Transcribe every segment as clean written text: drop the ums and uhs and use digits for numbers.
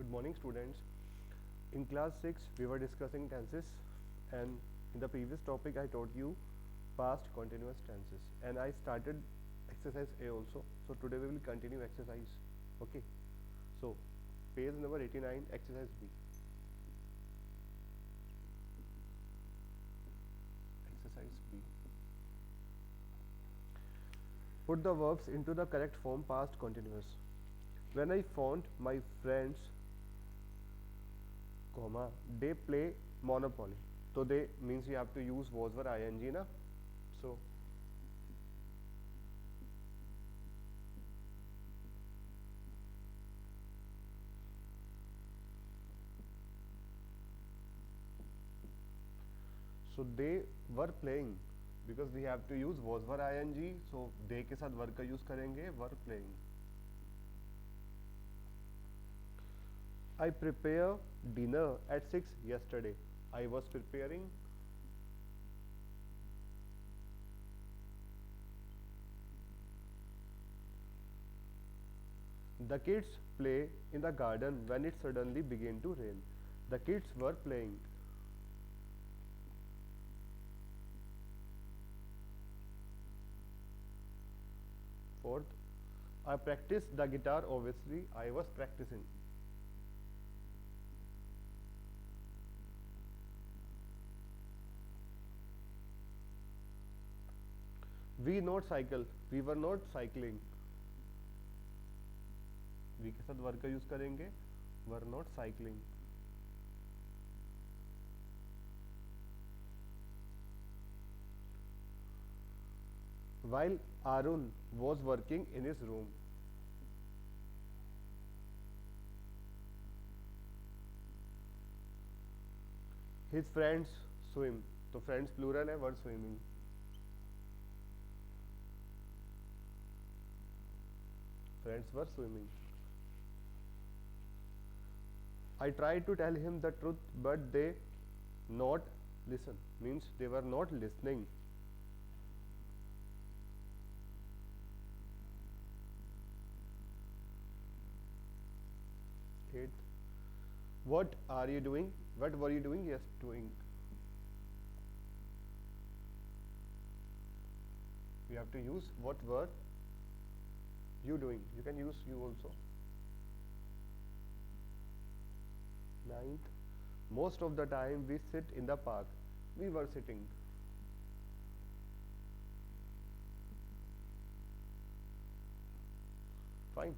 Good morning, students. In class 6, we were discussing tenses, and in the previous topic, I taught you past continuous tenses, and I started exercise A also. So today we will continue exercise. Okay. So page number 89, exercise B. Exercise B. Put the verbs into the correct form, past continuous. When I found my friends, comma, they play Monopoly. So they means you have to use was were ing na. So so they were playing because we have to use was were ing. So they के साथ were का use करेंगे were playing. I prepare dinner at 6 yesterday. I was preparing. The kids play in the garden when it suddenly began to rain. The kids were playing. Fourth, I practiced the guitar. Obviously, I was practicing. We not cycle. We were not cycling. We के साथ were का use करेंगे. Were not cycling. While Arun was working in his room. His friends swim. तो friends plural है, were swimming. Friends were swimming. I tried to tell him the truth, but they not listen. Means they were not listening. Eighth, what are you doing? What were you doing? Yes, doing. You have to use what were you doing. You can use you also. Ninth, most of the time we sit in the park. We were sitting. Fine.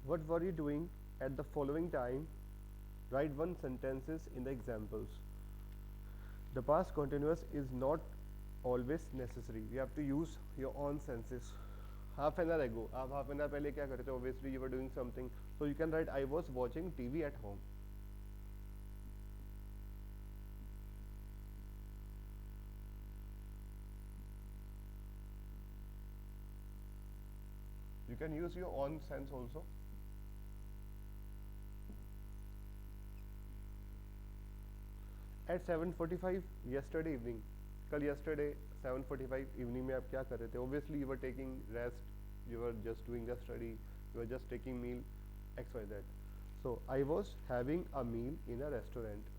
What were you doing at the following time? Write one sentences in the examples. The past continuous is not always necessary. You have to use your own senses. Half an hour ago, आप half an hour पहले क्या कर रहे थे? Obviously you were doing something. So you can write I was watching TV at home. You can use your own sense also. At 7:45 yesterday evening. कल yesterday 7:45 evening में आप क्या कर रहे थे? Obviously you were taking rest. You were just doing a study. You were just taking meal. X Y Z. So I was having a meal in a restaurant.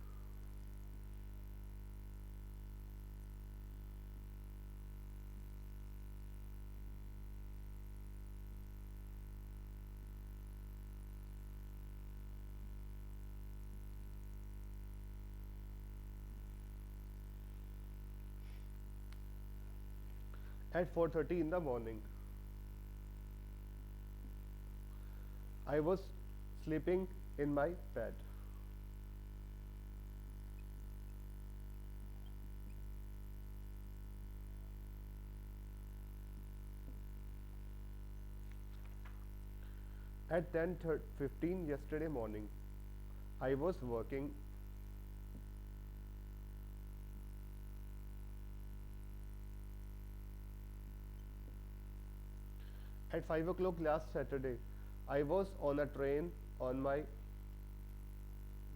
At 4:30 in the morning. I was sleeping in my bed. At 10:15 yesterday morning, I was working. At 5 o'clock last Saturday, I was on a train on my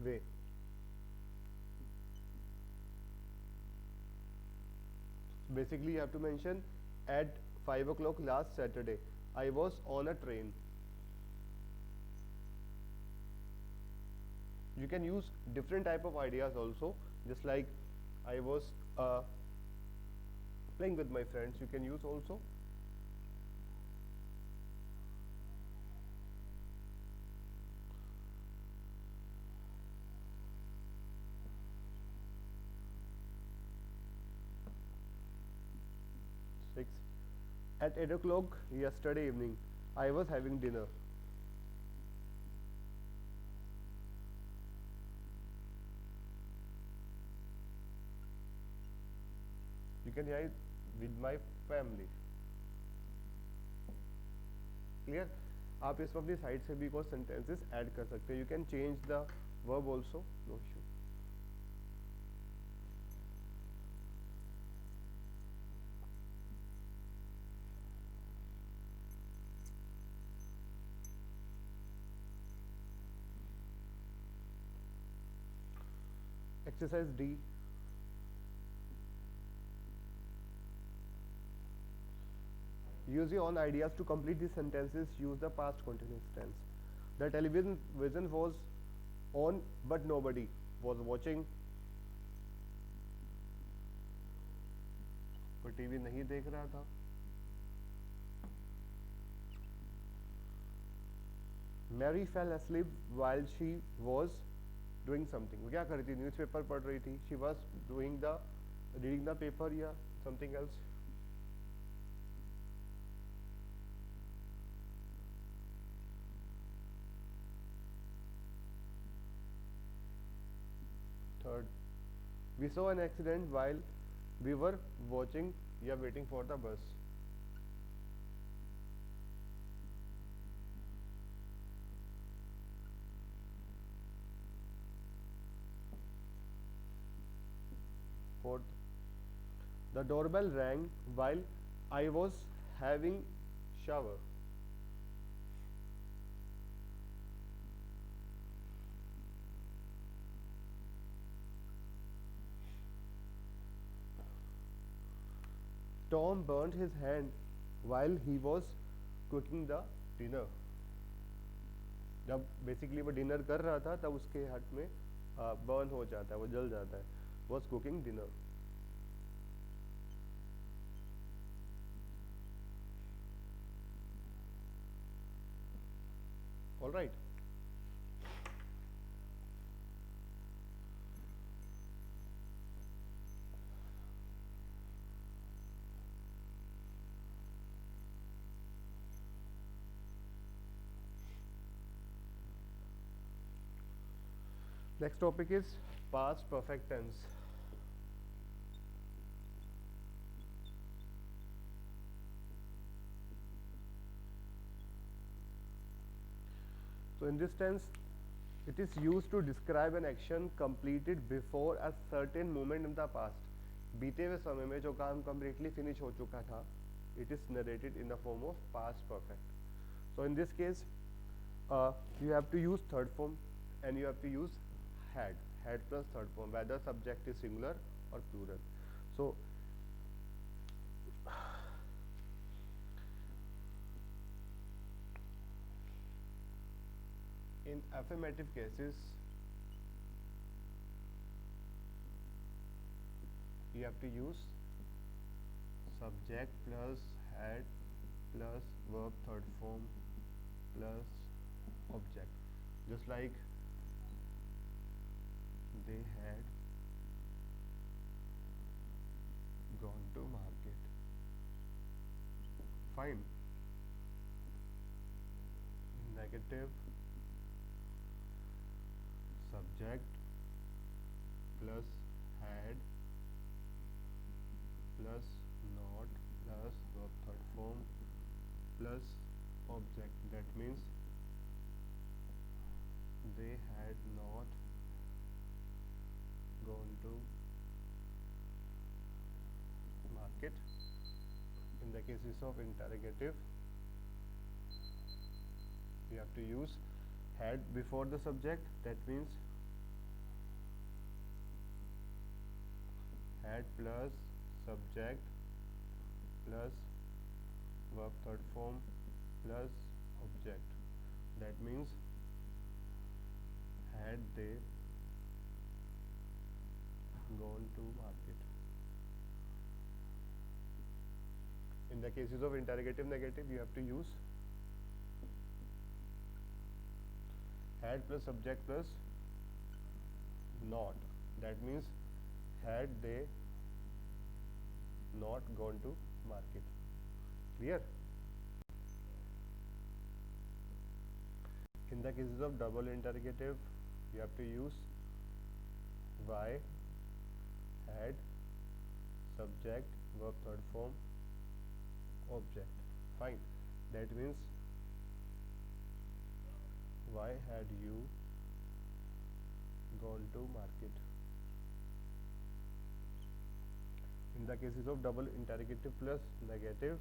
way. Basically, you have to mention at 5 o'clock last Saturday, I was on a train. You can use different type of ideas also, just like I was playing with my friends. You can use also. Six. At 8 o'clock yesterday evening, I was having dinner. You can hear it with my family. Clear? आप इसमें अपनी side से भी कुछ sentences add कर सकते हैं. You can change the verb also, no issue. Exercise D. Use your own ideas to complete these sentences. Use the past continuous tense. The television was on, but nobody was watching. कोई TV नहीं देख रहा था. Mary fell asleep while she was doing something. वो क्या कर रही थी? न्यूज़पेपर पढ़ रही थी. She was reading the paper या something else. Third, we saw an accident while we were watching या waiting for the bus. Fourth, the doorbell rang while I was having shower. Tom burned his hand while he was cooking the dinner. जब basically वो dinner कर रहा था तब उसके हाथ में बर्न हो जाता है, वो जल जाता है. Was cooking dinner. All right. Next topic is past perfect tense. So in this tense, it is used to describe an action completed before a certain moment in the past. बीते हुए समय में जो काम completely finish हो चुका था, it is narrated in the form of past perfect. So in this case, you have to use third form and you have to use had plus third form, whether subject is singular or plural. So in affirmative cases, you have to use subject plus had plus verb third form plus object, just like they had gone to market. Fine. Negative, subject plus had plus not plus verb third form plus object. That means they had not gone to market. In the cases of interrogative, you have to use had before the subject. That means had plus subject plus verb third form plus object. That means had they gone to market. In the cases of interrogative negative, you have to use had plus subject plus not. That means had they not gone to market. Clear? In the cases of double interrogative, you have to use why, had, subject, verb third form, object. Fine. That means why had you gone to market? In the cases of double interrogative plus negative,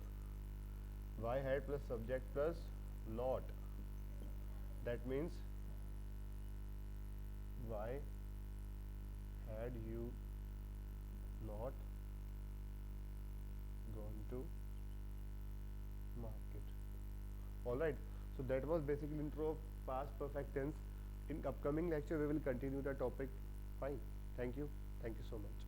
why had plus subject plus not. That means why had you not gone to market. Alright, so that was basically intro of past perfect tense. In upcoming lecture we will continue the topic. Fine. Thank you so much.